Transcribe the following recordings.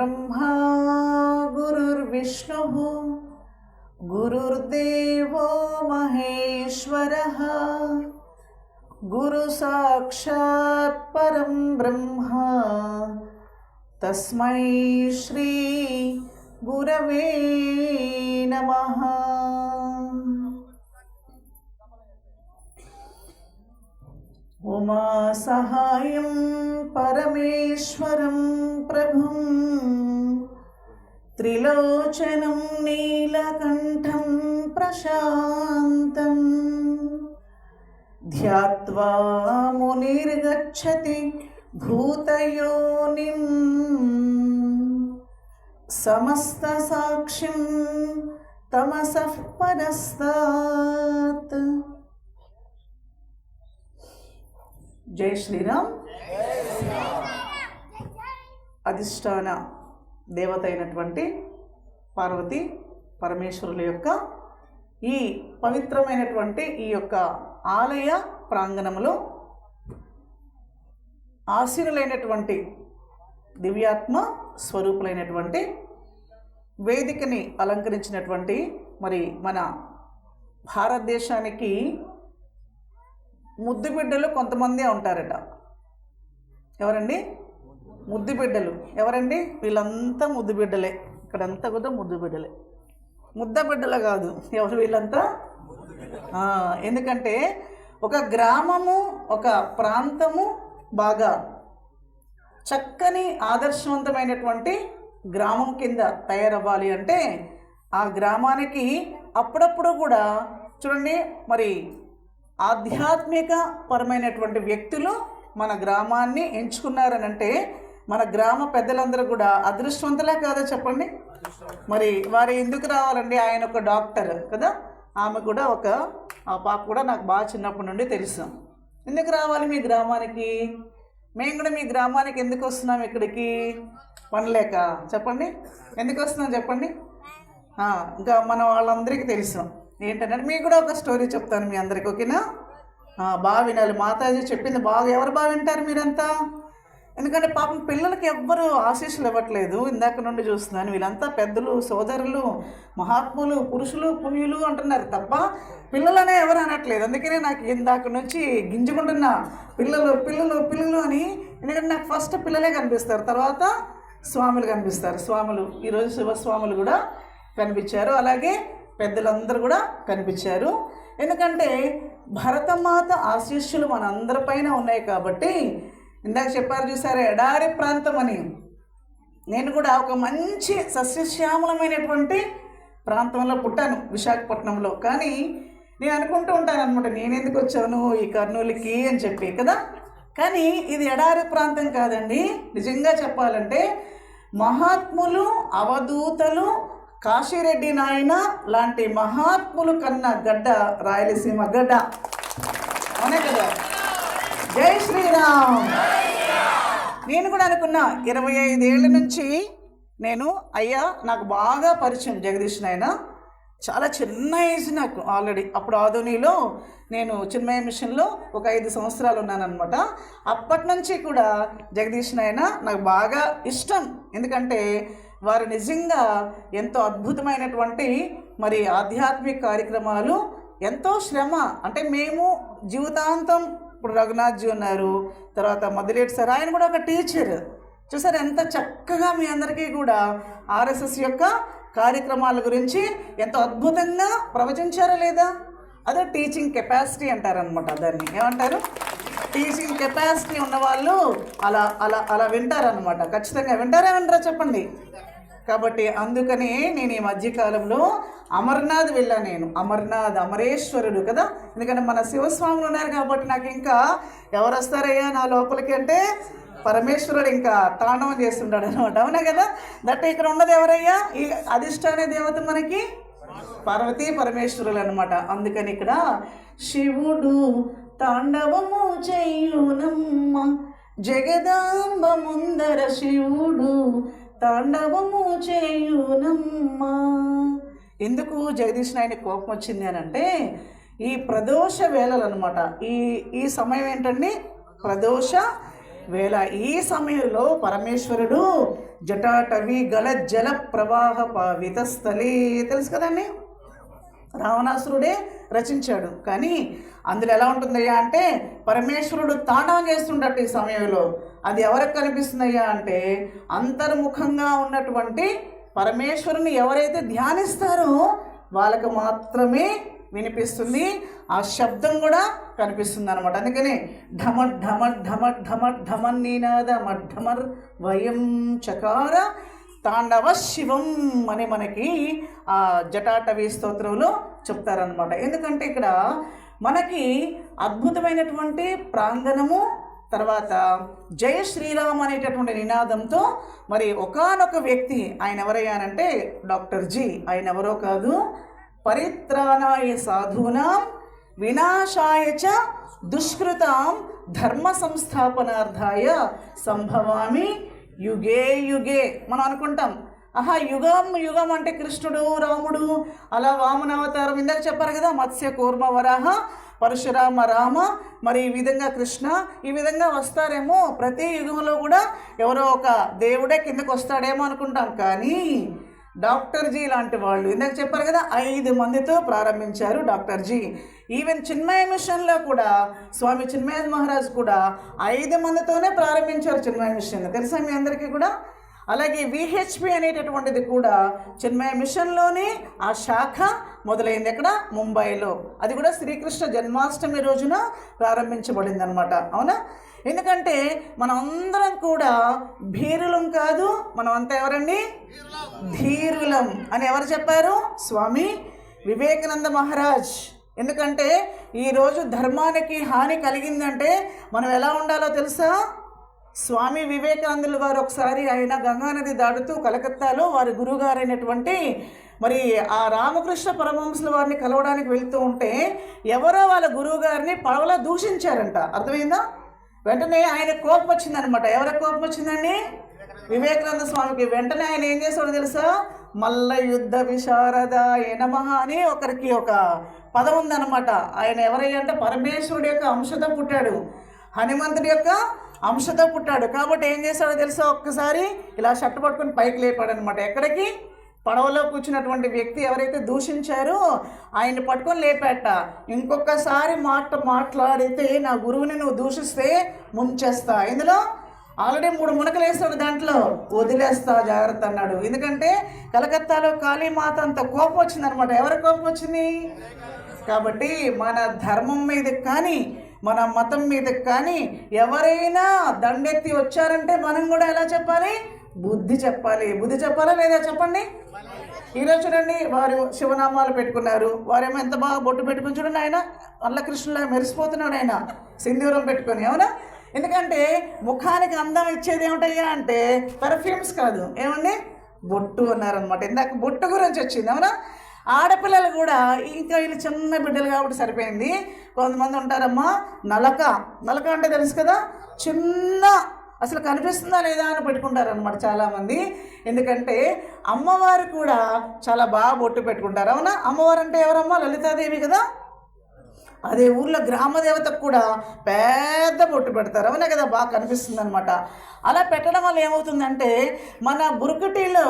गुरुर्ब्रह्मा गुरुर्विष्णुः गुरुर्देवो महेश्वरः गुरु साक्षात् परं ब्रह्म तस्मै श्री गुरवे नमः। उमा सहायं परमेश्वरं प्रभुं त्रिलोचनं नीलकण्ठं प्रशान्तं ध्यात्वा मुनिर्गच्छति भूतयोनिं समस्तसाक्षिं तमसः परस्तात्। जय श्रीराम। అధిష్టాన దేవత అయినటువంటి పార్వతి పరమేశ్వరుల యొక్క ఈ పవిత్రమైనటువంటి ఈ యొక్క ఆలయ ప్రాంగణంలో ఆసీనులైనటువంటి దివ్యాత్మ స్వరూపులైనటువంటి వేదికని అలంకరించినటువంటి మరి మన భారతదేశానికి ముద్దు బిడ్డలు కొంతమంది ఉంటారట. ఎవరండి? ముద్దు బిడ్డలు. ఎవరండి? వీళ్ళంతా ముద్దు బిడ్డలే. ఇక్కడంతా కూడా ముద్దు బిడ్డలే, ముద్ద బిడ్డలు కాదు. ఎవరు వీళ్ళంతా? ఎందుకంటే ఒక గ్రామము ఒక ప్రాంతము బాగా చక్కని ఆదర్శవంతమైనటువంటి గ్రామం కింద తయారవ్వాలి అంటే ఆ గ్రామానికి అప్పుడప్పుడు కూడా చూడండి మరి ఆధ్యాత్మిక పరమైనటువంటి వ్యక్తులు మన గ్రామాన్ని ఎంచుకున్నారనంటే మన గ్రామ పెద్దలందరూ కూడా అదృష్టవంతులే కాదా చెప్పండి. మరి వారు ఎందుకు రావాలండి? ఆయన ఒక డాక్టర్ కదా, ఆమె కూడా ఆ పాప కూడా నాకు బాగా చిన్నప్పటి నుండి తెలుసు. ఎందుకు రావాలి మీ గ్రామానికి? మేము కూడా మీ గ్రామానికి ఎందుకు వస్తున్నాం ఇక్కడికి? పనిలేక చెప్పండి. ఎందుకు వస్తున్నాం చెప్పండి. ఇంకా మన వాళ్ళందరికీ తెలుసు ఏంటంటే మీకు కూడా ఒక స్టోరీ చెప్తాను మీ అందరికి, ఓకేనా? బాగా వినాలి. మాతాజీ చెప్పింది బాగా ఎవరు బాగా వింటారు మీరంతా. ఎందుకంటే పాపం పిల్లలకి ఎవ్వరు ఆశీస్సులు ఇవ్వట్లేదు. ఇందాక నుండి చూస్తున్నాను వీళ్ళంతా పెద్దలు, సోదరులు, మహాత్ములు, పురుషులు, పుణ్యులు అంటున్నారు తప్ప పిల్లలనే ఎవరు అనట్లేదు. అందుకనే నాకు ఇందాక నుంచి గింజుకుంటున్నా పిల్లలు పిల్లలు పిల్లలు అని. ఎందుకంటే నాకు ఫస్ట్ పిల్లలే కనిపిస్తారు, తర్వాత స్వాములు కనిపిస్తారు. స్వాములు ఈరోజు శివస్వాములు కూడా కనిపించారు, అలాగే పెద్దలందరూ కూడా కనిపించారు. ఎందుకంటే భరతమాత ఆశీస్సులు మనందరిపైన ఉన్నాయి కాబట్టి. ఇందాక చెప్పారు చూసారా ఎడారి ప్రాంతం అని. నేను కూడా ఒక మంచి సస్యశ్యామలమైనటువంటి ప్రాంతంలో పుట్టాను, విశాఖపట్నంలో. కానీ నేను అనుకుంటూ ఉంటాను అనమాట, నేను ఎందుకు వచ్చాను ఈ కర్నూలుకి అని చెప్పి కదా. కానీ ఇది ఎడారి ప్రాంతం కాదండి. నిజంగా చెప్పాలంటే మహాత్ములు, అవధూతలు, కాశీరెడ్డి నాయన లాంటి మహాత్ములు కన్న గడ్డ రాయలసీమ గడ్డ, అవునే కదా. జై శ్రీరామ్. నేను కూడా అనుకున్నా 25 ఏళ్ళ నుంచి నేను నాకు బాగా పరిచయం జగదీష్ నాయన. చాలా చిన్న ఏజ్ నాకు ఆల్రెడీ. అప్పుడు ఆధునిలో నేను చిన్మయ మిషన్లో ఒక 5 సంవత్సరాలు ఉన్నానన్నమాట. అప్పటి నుంచి కూడా జగదీష్ నాయన నాకు బాగా ఇష్టం. ఎందుకంటే వారు నిజంగా ఎంతో అద్భుతమైనటువంటి మరి ఆధ్యాత్మిక కార్యక్రమాలు, ఎంతో శ్రమ. అంటే మేము జీవితాంతం ఇప్పుడు రఘునాథ్జీ ఉన్నారు, తర్వాత మదిలేటి సార్, ఆయన కూడా ఒక టీచర్. చూసారు ఎంత చక్కగా మీ అందరికీ కూడా ఆర్ఎస్ఎస్ యొక్క కార్యక్రమాల గురించి ఎంతో అద్భుతంగా ప్రవచించారా లేదా? అదే టీచింగ్ కెపాసిటీ అంటారనమాట. దాన్ని ఏమంటారు? టీచింగ్ కెపాసిటీ ఉన్నవాళ్ళు అలా అలా అలా వింటారనమాట. ఖచ్చితంగా వింటారా చెప్పండి. కాబట్టి అందుకని నేను ఈ మధ్యకాలంలో అమర్నాథ్ వెళ్ళాను. నేను అమర్నాథ్ అమరేశ్వరుడు కదా. ఎందుకంటే మన శివస్వాములు ఉన్నారు కాబట్టి నాకు ఇంకా ఎవరు వస్తారయ్యా నా లోపలికి అంటే పరమేశ్వరుడు ఇంకా తాండవం చేస్తుంటాడు అనమాట. అవునా కదా. దట్ ఇక్కడ ఉన్నది ఎవరయ్యా? ఈ అధిష్టాన దేవత మనకి పార్వతీ పరమేశ్వరులు అనమాట. అందుకని ఇక్కడ శివుడు తాండవము చేయునమ్మ, జగదాంబ ముందర శివుడు తాండవము చేయునమ్మా. ఎందుకు జగదీష్ నాయన కోపం వచ్చింది అని అంటే ఈ ప్రదోష వేళలు అనమాట. ఈ సమయం ఏంటండి? ప్రదోష వేళ ఈ సమయంలో పరమేశ్వరుడు జటాటవి గల జల ప్రవాహ వితస్థలే, తెలుసు కదండి, రావణాసురుడే రచించాడు. కానీ అందులో ఎలా ఉంటుందయ్యా అంటే పరమేశ్వరుడు తాండవం చేస్తుండట ఈ సమయంలో. అది ఎవరికి కనిపిస్తుందయ్యా అంటే అంతర్ముఖంగా ఉన్నటువంటి పరమేశ్వరుని ఎవరైతే ధ్యానిస్తారో వాళ్ళకు మాత్రమే వినిపిస్తుంది. ఆ శబ్దం కూడా కనిపిస్తుంది అనమాట. అందుకని ఢమర్ ఢమర్ ఢమర్ ఢమర్ ఢమన్ నీనాద మఢమర్ వయం చకార తాండవ శివం అని మనకి ఆ జటాటవి స్తోత్రంలో చెప్తారనమాట. ఎందుకంటే ఇక్కడ మనకి అద్భుతమైనటువంటి ప్రాంగణము, తర్వాత జయ శ్రీరామ్ అనేటటువంటి నినాదంతో మరి ఒకానొక వ్యక్తి, ఆయన ఎవరయ్యానంటే డాక్టర్ జీ. ఆయన ఎవరో కాదు, పరిత్రాణాయ సాధూనాం వినాశాయ చ దుష్కృతాం ధర్మ సంస్థాపనార్థాయ సంభవామి యుగే యుగే. మనం అనుకుంటాం ఆహా యుగం యుగం అంటే కృష్ణుడు, రాముడు, అలా వామన అవతారం ఇందాక చెప్పారు కదా, మత్స్య కూర్మ వరాహ పరశురామ రామ, మరి ఈ విధంగా కృష్ణ, ఈ విధంగా వస్తారేమో. ప్రతి యుగంలో కూడా ఎవరో ఒక దేవుడే కిందకు వస్తాడేమో అనుకుంటాం. కానీ డాక్టర్ జీ లాంటి వాళ్ళు ఇందాక చెప్పారు కదా 5 మందితో ప్రారంభించారు డాక్టర్ జీ. ఈవెన్ చిన్మయ మిషన్లో కూడా స్వామి చిన్మయ మహారాజ్ కూడా 5 మందితోనే ప్రారంభించారు చిన్మయ మిషన్, తెలుసా మీ అందరికీ కూడా. అలాగే విహెచ్పి అనేటటువంటిది కూడా చిన్మయ మిషన్లోనే ఆ శాఖ మొదలైంది. ఎక్కడ? ముంబైలో. అది కూడా శ్రీకృష్ణ జన్మాష్టమి రోజున ప్రారంభించబడింది అనమాట. అవునా? ఎందుకంటే మనం అందరం కూడా భీరులం కాదు, మనం అంతా ఎవరండి? ధీరులం అని ఎవరు చెప్పారు? స్వామి వివేకానంద మహారాజ్. ఎందుకంటే ఈరోజు ధర్మానికి హాని కలిగిందంటే మనం ఎలా ఉండాలో తెలుసా? స్వామి వివేకానందులు వారు ఒకసారి ఆయన గంగానది దాటుతూ కలకత్తాలో వారి గురువుగారైనటువంటి మరి ఆ రామకృష్ణ పరమహంసుల వారిని కలవడానికి వెళ్తూ ఉంటే ఎవరో వాళ్ళ గురువు గారిని పడవలో దూషించారంట. అర్థమైందా? వెంటనే ఆయన కోపం వచ్చిందనమాట. ఎవరికి కోపం వచ్చిందండి? వివేకానంద స్వామికి. వెంటనే ఆయన ఏం చేశాడో తెలుసా? మల్ల యుద్ధ విశారదాయ నమః అని ఒకరికి ఒక పదం ఉందన్నమాట. ఆయన ఎవరయ్యంటే పరమేశ్వరుడి యొక్క అంశతో పుట్టాడు, హనుమంతుడి యొక్క అంశతో పుట్టాడు. కాబట్టి ఏం చేశాడో తెలుసా? ఒక్కసారి ఇలా షర్ట్ పట్టుకొని పైకి లేపాడు అనమాట. ఎక్కడికి? పడవలో కూర్చున్నటువంటి వ్యక్తి ఎవరైతే దూషించారో ఆయన్ని పట్టుకొని లేపాట. ఇంకొకసారి మాట్లాడితే నా గురువుని నువ్వు దూషిస్తే ముంచేస్తా, ఇందులో ఆల్రెడీ 3 మునకలు వేస్తాడు, దాంట్లో వదిలేస్తా జాగ్రత్త అన్నాడు. ఎందుకంటే కలకత్తాలో కాళీమాత అంత కోపం వచ్చిందనమాట. ఎవరి కోపం వచ్చింది? కాబట్టి మన ధర్మం మీద కానీ మన మతం మీద కానీ ఎవరైనా దండెత్తి వచ్చారంటే మనం కూడా ఎలా చెప్పాలి? బుద్ధి చెప్పాలి. బుద్ధి చెప్పాలా లేదా చెప్పండి. ఈరోజు చూడండి, వారు శివనామాలు పెట్టుకున్నారు, వారేమో ఎంత బాగా బొట్టు పెట్టుకుని చూడండి, ఆయన అల్లకృష్ణులా మెరిసిపోతున్నాడు, ఆయన సింధూరం పెట్టుకొని. అవునా? ఎందుకంటే ముఖానికి అందం ఇచ్చేది ఏమిటయ్యా అంటే పర్ఫ్యూమ్స్ కాదు, ఏమండి? బొట్టు అన్నారనమాట. ఇందాక బొట్టు గురించి వచ్చింది. అవునా? ఆడపిల్లలు కూడా ఇంకా వీళ్ళు చిన్న బిడ్డలు కాబట్టి సరిపోయింది. కొంతమంది ఉంటారమ్మా నలక. నలక అంటే తెలుసు కదా, చిన్న అసలు కనిపిస్తుందా లేదా అని పెట్టుకుంటారనమాట చాలామంది. ఎందుకంటే అమ్మవారు కూడా చాలా బాగా బొట్టు పెట్టుకుంటారు. అవునా? అమ్మవారు అంటే ఎవరమ్మా? లలితాదేవి కదా. అదే ఊర్లో గ్రామదేవతకు కూడా పెద్ద బొట్టు పెడతారు. అవునా కదా? బాగా కనిపిస్తుంది అనమాట. అలా పెట్టడం వల్ల ఏమవుతుందంటే మన బురుకుటిలో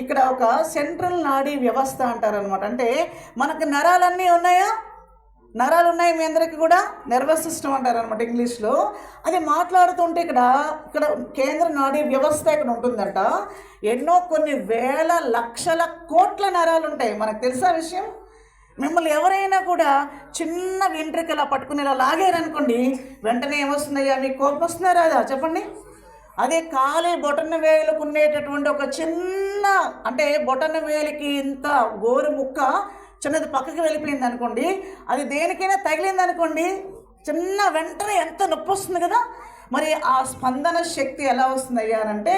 ఇక్కడ ఒక సెంట్రల్ నాడీ వ్యవస్థ అంటారనమాట. అంటే మనకు నరాలన్నీ ఉన్నాయా? నరాలు ఉన్నాయి మీ అందరికీ కూడా. నర్వస్ సిస్టమ్ అంటారనమాట ఇంగ్లీష్లో. అది మాట్లాడుతుంటే ఇక్కడ కేంద్ర నాడీ వ్యవస్థ ఇక్కడ ఉంటుందంట. ఎన్నో కొన్ని వేల లక్షల కోట్ల నరాలు ఉంటాయి. మనకు తెలుసా విషయం? మిమ్మల్ని ఎవరైనా కూడా చిన్న వెంట్రుకలా పట్టుకుని ఇలా లాగారనుకోండి, వెంటనే ఏమొస్తుందయ్యా? మీకు కోపం వస్తుందా రాదా? చెప్పండి. అదే కాలి బొటన వేలుకు ఉండేటటువంటి ఒక చిన్న, అంటే బొటన వేలికి ఇంత గోరు ముక్క చిన్నది పక్కకి వెళ్ళిపోయింది అనుకోండి, అది దేనికైనా తగిలింది అనుకోండి, చిన్న వెంటనే ఎంత నొప్పి వస్తుంది కదా. మరి ఆ స్పందన శక్తి ఎలా వస్తుంది అయ్యారంటే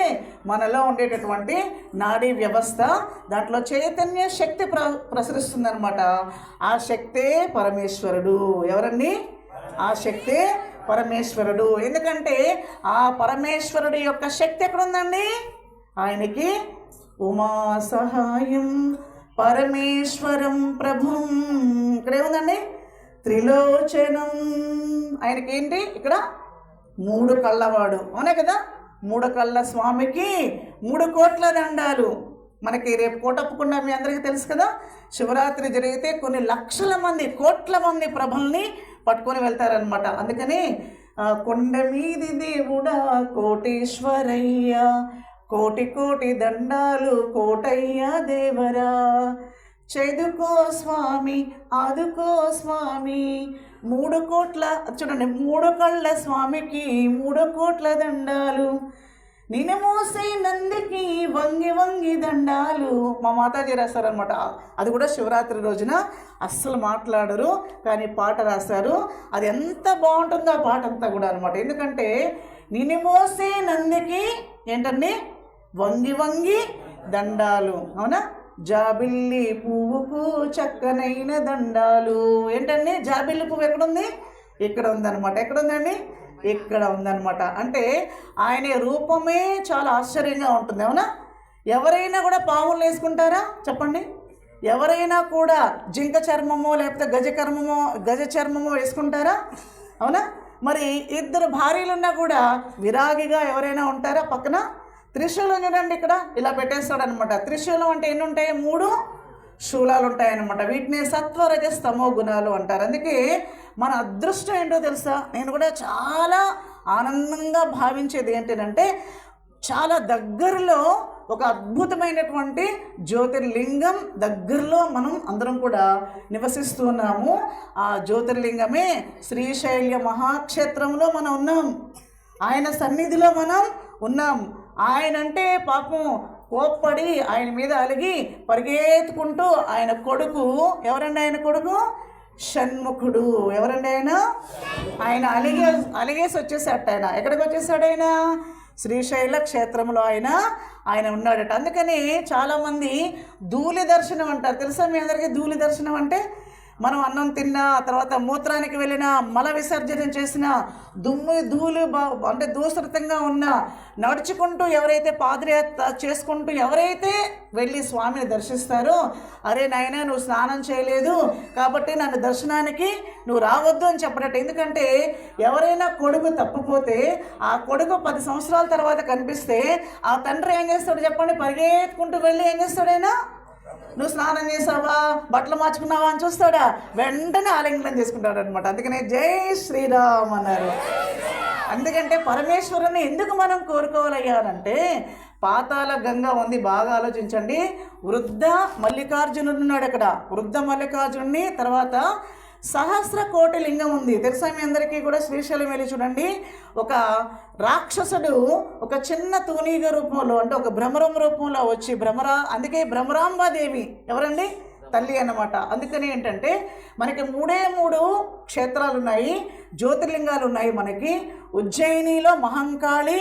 మనలో ఉండేటటువంటి నాడీ వ్యవస్థ, దాంట్లో చైతన్య శక్తి ప్రసరిస్తుంది అనమాట. ఆ శక్తే పరమేశ్వరుడు. ఎవరండి? ఆ శక్తే పరమేశ్వరుడు. ఎందుకంటే ఆ పరమేశ్వరుడు యొక్క శక్తి ఎక్కడుందండి? ఆయనకి ఉమా సహాయం పరమేశ్వరం ప్రభుం ఇక్కడేముందండి? త్రిలోచనం. ఆయనకి ఏంటి? ఇక్కడ మూడు కళ్ళవాడు, అవునా కదా. మూడు కళ్ళ స్వామికి 3 కోట్ల దండాలు. మనకి రేపు కోటప్పకుండా మీ అందరికీ తెలుసు కదా, శివరాత్రి జరిగితే కొన్ని లక్షల మంది, కోట్ల మంది ప్రభల్ని పట్టుకొని వెళ్తారనమాట. అందుకని కొండ మీది దేవుడా కోటేశ్వరయ్య, కోటి కోటి దండాలు కోటయ్య దేవరా, చేదుకో స్వామి ఆదుకో స్వామి. 3 కోట్ల, చూడండి, 3 కళ్ళ స్వామికి 3 కోట్ల దండాలు, నేను మోసే నందికి వంగి వంగి దండాలు. మా మాతాజీ రాశారనమాట. అది కూడా శివరాత్రి రోజున అస్సలు మాట్లాడరు, కానీ పాట రాశారు. అది ఎంత బాగుంటుందో ఆ పాట అంతా కూడా అనమాట. ఎందుకంటే నేను మోసే నందికి ఏంటండి, వంగి వంగి దండాలు, అవునా. జాబిల్లి పువ్వుకు చక్కనైన దండాలు. ఏంటండి, జాబిల్లి పువ్వు ఎక్కడుంది? ఇక్కడ ఉందన్నమాట. ఎక్కడుందండి? ఇక్కడ ఉందన్నమాట. అంటే ఆయన రూపమే చాలా ఆశ్చర్యంగా ఉంటుంది, అవునా. ఎవరైనా కూడా పావులు వేసుకుంటారా చెప్పండి? ఎవరైనా కూడా జింక చర్మమో లేకపోతే గజ చర్మమో వేసుకుంటారా? అవునా. మరి 2 భార్యలున్నా కూడా విరాగిగా ఎవరైనా ఉంటారా పక్కన? త్రిశూలం చూడండి, ఇక్కడ ఇలా పెట్టేస్తాడనమాట. త్రిశూలం అంటే ఎన్ని ఉంటాయి? 3 శూలాలు ఉంటాయన్నమాట. వీటిని సత్వ రజస్ తమో గుణాలు అంటారు. అందుకే మన అదృష్టం ఏంటో తెలుసా? నేను కూడా చాలా ఆనందంగా భావించేది ఏంటంటే, చాలా దగ్గరలో ఒక అద్భుతమైనటువంటి జ్యోతిర్లింగం దగ్గరలో మనం అందరం కూడా నివసిస్తున్నాము. ఆ జ్యోతిర్లింగమే శ్రీశైల మహాక్షేత్రంలో మనం ఉన్నాం. ఆయన సన్నిధిలో మనం ఉన్నాం. ఆయన అంటే పాపం కోప్పడి ఆయన మీద అలిగి పరిగెత్తుకుంటూ ఆయన కొడుకు, ఎవరండి ఆయన కొడుకు? షణ్ముఖుడు. ఎవరండి ఆయన అలిగేసి వచ్చేసాట. ఆయన ఎక్కడికి వచ్చేసాడు? ఆయన శ్రీశైల క్షేత్రంలో ఆయన ఉన్నాడట. అందుకని చాలామంది ధూళి దర్శనం అంటారు. తెలుసా మీ అందరికీ ధూళి దర్శనం అంటే? మనం అన్నం తిన్నా, తర్వాత మూత్రానికి వెళ్ళిన, మల విసర్జన చేసిన, దుమ్ము ధూళి అంటే దూసరితంగా ఉన్న, నడుచుకుంటూ ఎవరైతే పాదయాత్ర చేసుకుంటూ ఎవరైతే వెళ్ళి స్వామిని దర్శిస్తారో, అరే నాయనా నువ్వు స్నానం చేయలేదు కాబట్టి నన్ను దర్శనానికి నువ్వు రావద్దు అని చెప్పడట. ఎందుకంటే ఎవరైనా కొడుకు తప్పిపోతే ఆ కొడుకు 10 సంవత్సరాల తర్వాత కనిపిస్తే ఆ తండ్రి ఏం చేస్తాడు చెప్పండి? పరిగెత్తుకుంటూ వెళ్ళి ఏం చేస్తాడైనా, నువ్వు స్నానం చేసావా, బట్టలు మార్చుకున్నావా అని చూస్తాడా? వెంటనే ఆలింగనం చేసుకుంటాడు అనమాట. అందుకనే జై శ్రీరామ్ అన్నారు. ఎందుకంటే పరమేశ్వరుని ఎందుకు మనం కోరుకోవాలయ్యారంటే, పాతాళ గంగా ఉంది, బాగా ఆలోచించండి. వృద్ధ మల్లికార్జునుడు ఉన్నాడు అక్కడ. వృద్ధ మల్లికార్జునుడిని, తర్వాత సహస్ర కోటి లింగం ఉంది. తెలుసా మీ అందరికీ కూడా? శ్రీశైలం వెళ్ళి చూడండి. ఒక రాక్షసుడు ఒక చిన్న తూనీగ రూపంలో, అంటే ఒక భ్రమరం రూపంలో వచ్చి అందుకే భ్రమరాంబాదేవి ఎవరండి? తల్లి అన్నమాట. అందుకని ఏంటంటే మనకి 3 క్షేత్రాలు ఉన్నాయి, జ్యోతిర్లింగాలు ఉన్నాయి మనకి. ఉజ్జయినిలో మహంకాళి,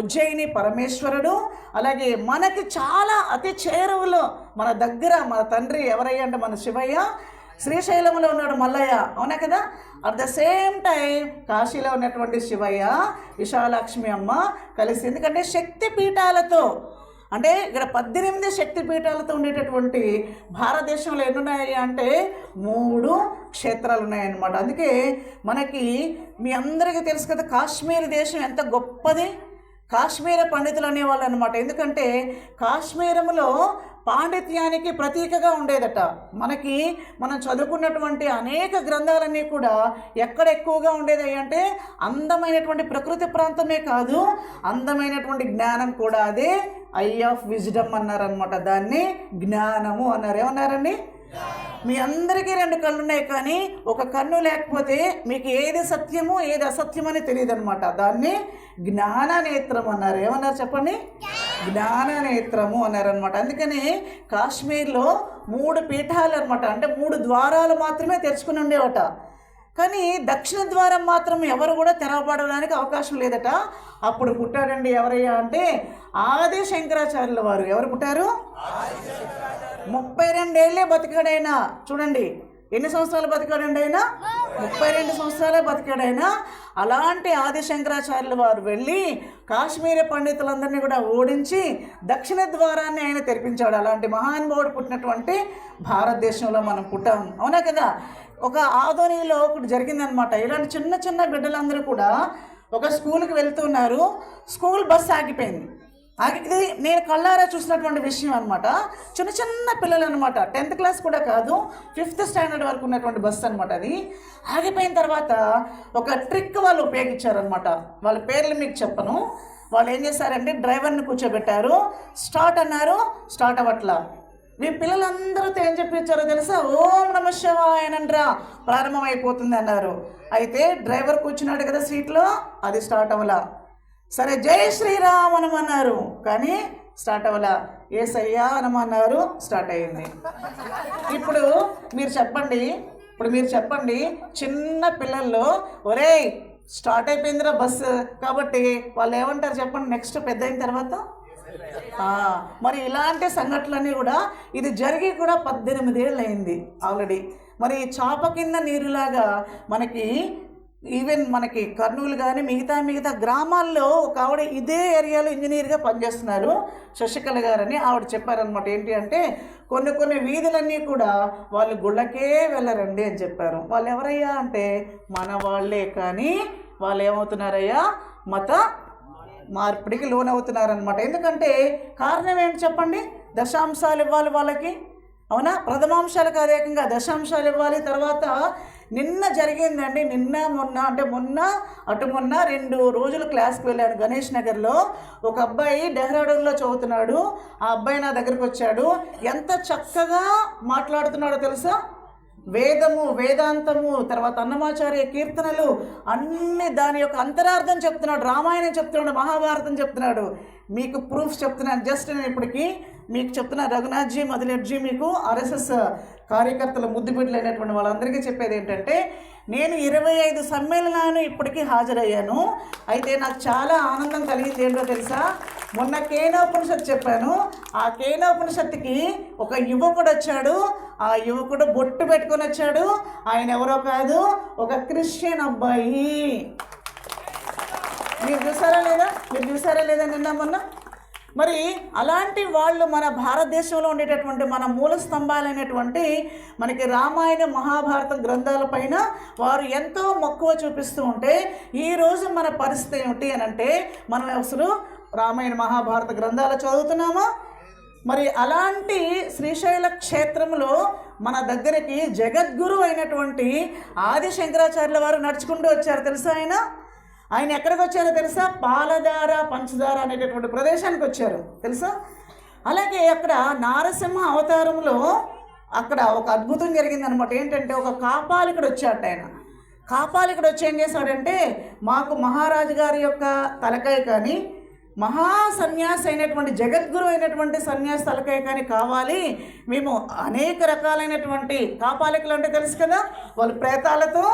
ఉజ్జయిని పరమేశ్వరుడు. అలాగే మనకి చాలా అతి చేరువలో మన దగ్గర మన తండ్రి ఎవరయ్యా అంటే మన శివయ్య. శ్రీశైలంలో ఉన్నాడు మల్లయ్య, అవునా కదా. అట్ ద సేమ్ టైం కాశీలో ఉన్నటువంటి శివయ్య, విశాలాక్ష్మి అమ్మ కలిసి, ఎందుకంటే శక్తి పీఠాలతో, అంటే ఇక్కడ 18 శక్తి పీఠాలతో ఉండేటటువంటి భారతదేశంలో ఎన్ని ఉన్నాయి అంటే 3 క్షేత్రాలు ఉన్నాయన్నమాట. అందుకే మనకి మీ అందరికీ తెలుసు కదా, కాశ్మీర్ దేశం ఎంత గొప్పది. కాశ్మీర పండితులు అనేవాళ్ళు అనమాట. ఎందుకంటే కాశ్మీరంలో పాండిత్యానికి ప్రతీకగా ఉండేదట. మనం చదువుకున్నటువంటి అనేక గ్రంథాలన్నీ కూడా ఎక్కడ ఎక్కువగా ఉండేది అంటే అందమైనటువంటి ప్రకృతి ప్రాంతమే కాదు, అందమైనటువంటి జ్ఞానం కూడా. అదే ఐ ఆఫ్ విజ్డమ్ అన్నారనమాట. దాన్ని జ్ఞానము అన్నారు. ఏమన్నారండి? మీ అందరికీ 2 కళ్ళు ఉన్నాయి, కానీ ఒక కన్ను లేకపోతే మీకు ఏది సత్యము ఏది అసత్యమని తెలియదు అనమాట. దాన్ని జ్ఞాననేత్రం అన్నారు. ఏమన్నారు చెప్పండి? జ్ఞాననేత్రము అన్నారనమాట. అందుకని కాశ్మీర్లో 3 పీఠాలు అనమాట. అంటే 3 ద్వారాలు మాత్రమే తెరుచుకుని ఉండేవట. కానీ దక్షిణ ద్వారం మాత్రం ఎవరు కూడా తెరవబడడానికి అవకాశం లేదట. అప్పుడు పుట్టాడండి ఎవరయ్యా అంటే ఆది శంకరాచార్యుల వారు. ఎవరు పుట్టారు? 32 ఏళ్ళే బతికాడైనా. చూడండి ఎన్ని సంవత్సరాలు బతికాడండి ఆయన? 32 సంవత్సరాలే బతికాడైనా. అలాంటి ఆది శంకరాచార్యుల వారు వెళ్ళి కాశ్మీర పండితులందరినీ కూడా ఓడించి దక్షిణ ద్వారాన్ని ఆయన తెరిపించాడు. అలాంటి మహానుభావుడు పుట్టినటువంటి భారతదేశంలో మనం పుట్టాం, అవునా కదా. ఒక ఆదోనిలో ఒకటి జరిగిందనమాట. ఇలాంటి చిన్న చిన్న బిడ్డలందరూ కూడా ఒక స్కూల్కి వెళ్తున్నారు, స్కూల్ బస్సు ఆగిపోయింది. ఆగితే నేను కళ్ళారా చూసినటువంటి విషయం అనమాట. చిన్న చిన్న పిల్లలు అనమాట, 10th క్లాస్ కూడా కాదు, 5th స్టాండర్డ్ వరకు ఉన్నటువంటి బస్సు అనమాట. అది ఆగిపోయిన తర్వాత ఒక ట్రిక్ వాళ్ళు ఉపయోగించారనమాట. వాళ్ళ పేర్లు మీకు చెప్పను. వాళ్ళు ఏం చేశారంటే డ్రైవర్ని కూర్చోబెట్టారు, స్టార్ట్ అన్నారు, స్టార్ట్ అవ్వట్లా. మీ పిల్లలందరితో ఏం చెప్పించారో తెలుసా? ఓం నమః శివాయనండ్రా ప్రారంభం అయిపోతుంది అన్నారు. అయితే డ్రైవర్ కూర్చున్నాడు కదా సీట్లో, అది స్టార్ట్ అవ్వలా. సరే జై శ్రీరామ్ అనమన్నారు, కానీ స్టార్ట్ అవ్వలా. యేసయ్యా అనమన్నారు, స్టార్ట్ అయ్యింది. ఇప్పుడు మీరు చెప్పండి, చిన్న పిల్లల్లో ఒరేయ్ స్టార్ట్ అయిపోయిందిరా బస్సు కాబట్టి వాళ్ళు ఏమంటారు చెప్పండి నెక్స్ట్ పెద్ద అయిన తర్వాత? మరి ఇలాంటి సంఘటనలన్నీ కూడా ఇది జరిగి కూడా 18 ఏళ్ళు అయింది ఆల్రెడీ. మరి చాప కింద నీరులాగా మనకి కర్నూలు కానీ మిగతా గ్రామాల్లో ఒక ఆవిడ ఇదే ఏరియాలో ఇంజనీర్గా పనిచేస్తున్నారు, శశికళ గారని. ఆవిడ చెప్పారనమాట. ఏంటి అంటే కొన్ని వీధులన్నీ కూడా వాళ్ళు గుళ్ళకే వెళ్ళరండి అని చెప్పారు. వాళ్ళు ఎవరయ్యా అంటే మన వాళ్ళే, కానీ వాళ్ళు ఏమవుతున్నారయ్యా మత మార్పిడికి లోనవుతున్నారనమాట. ఎందుకంటే కారణం ఏంటి చెప్పండి? దశాంశాలు ఇవ్వాలి వాళ్ళకి, అవునా? ప్రథమాంశాలకు అదేకంగా దశాంశాలు ఇవ్వాలి. తర్వాత నిన్న జరిగిందండి, మొన్న 2 రోజులు క్లాస్కి వెళ్ళాను గణేష్ నగర్లో. ఒక అబ్బాయి డెహ్రాడూన్లో చదువుతున్నాడు. ఆ అబ్బాయి నా దగ్గరికి వచ్చాడు. ఎంత చక్కగా మాట్లాడుతున్నాడో తెలుసా? వేదము, వేదాంతము, తర్వాత అన్నమాచార్య కీర్తనలు అన్ని దాని యొక్క అంతరార్థం చెప్తున్నాడు. రామాయణం చెప్తున్నాడు, మహాభారతం చెప్తున్నాడు. మీకు ప్రూఫ్స్ చెప్తున్నాను. జస్ట్ నేను ఇప్పటికీ మీకు చెప్తున్నా, రఘునాథ్జీ మదిలెడ్జీ, మీకు ఆర్ఎస్ఎస్ కార్యకర్తలు ముద్దుబిడ్డలైనటువంటి వాళ్ళందరికీ చెప్పేది ఏంటంటే, నేను 25 సమ్మేళనాలు ఇప్పటికీ హాజరయ్యాను. అయితే నాకు చాలా ఆనందం కలిగింది ఏంటో తెలుసా? మొన్న కేనోపనిషత్తు చెప్పాను. ఆ కేనోపనిషత్తుకి ఒక యువకుడు వచ్చాడు. ఆ యువకుడు బొట్టు పెట్టుకొని వచ్చాడు. ఆయన ఎవరో కాదు, ఒక క్రిస్టియన్ అబ్బాయి. మీరు చూసారా లేదా నిన్న మొన్న? మరి అలాంటి వాళ్ళు మన భారతదేశంలో ఉండేటటువంటి మన మూల స్తంభాలైనటువంటి మనకి రామాయణ మహాభారతం గ్రంథాలపైన వారు ఎంతో మక్కువ చూపిస్తూ ఉంటే ఈరోజు మన పరిస్థితి ఏమిటి అని అంటే, మనం అసలు రామాయణ మహాభారత గ్రంథాలు చదువుతున్నామా? మరి అలాంటి శ్రీశైల క్షేత్రంలో మన దగ్గరికి జగద్గురు అయినటువంటి ఆది శంకరాచార్యుల వారు నడుచుకుంటూ వచ్చారు. తెలుసా? ఆయన ఎక్కడికి వచ్చారో తెలుసా? పాలధార పంచదార అనేటటువంటి ప్రదేశానికి వచ్చారు. తెలుసా? అలాగే అక్కడ నారసింహ అవతారంలో అక్కడ ఒక అద్భుతం జరిగిందనమాట. ఏంటంటే ఒక కాపాలికుడు వచ్చాడు. ఆయన కాపాలికుడు వచ్చి ఏం చేశాడంటే, మాకు మహారాజు గారి యొక్క తలకాయ కానీ మహా సన్యాసి అయినటువంటి జగద్గురు అయినటువంటి సన్యాసి తలకాయ కానీ కావాలి. మేము అనేక రకాలైనటువంటి కాపాలికలు అంటే తెలుసు కదా, వాళ్ళు ప్రేతాలతో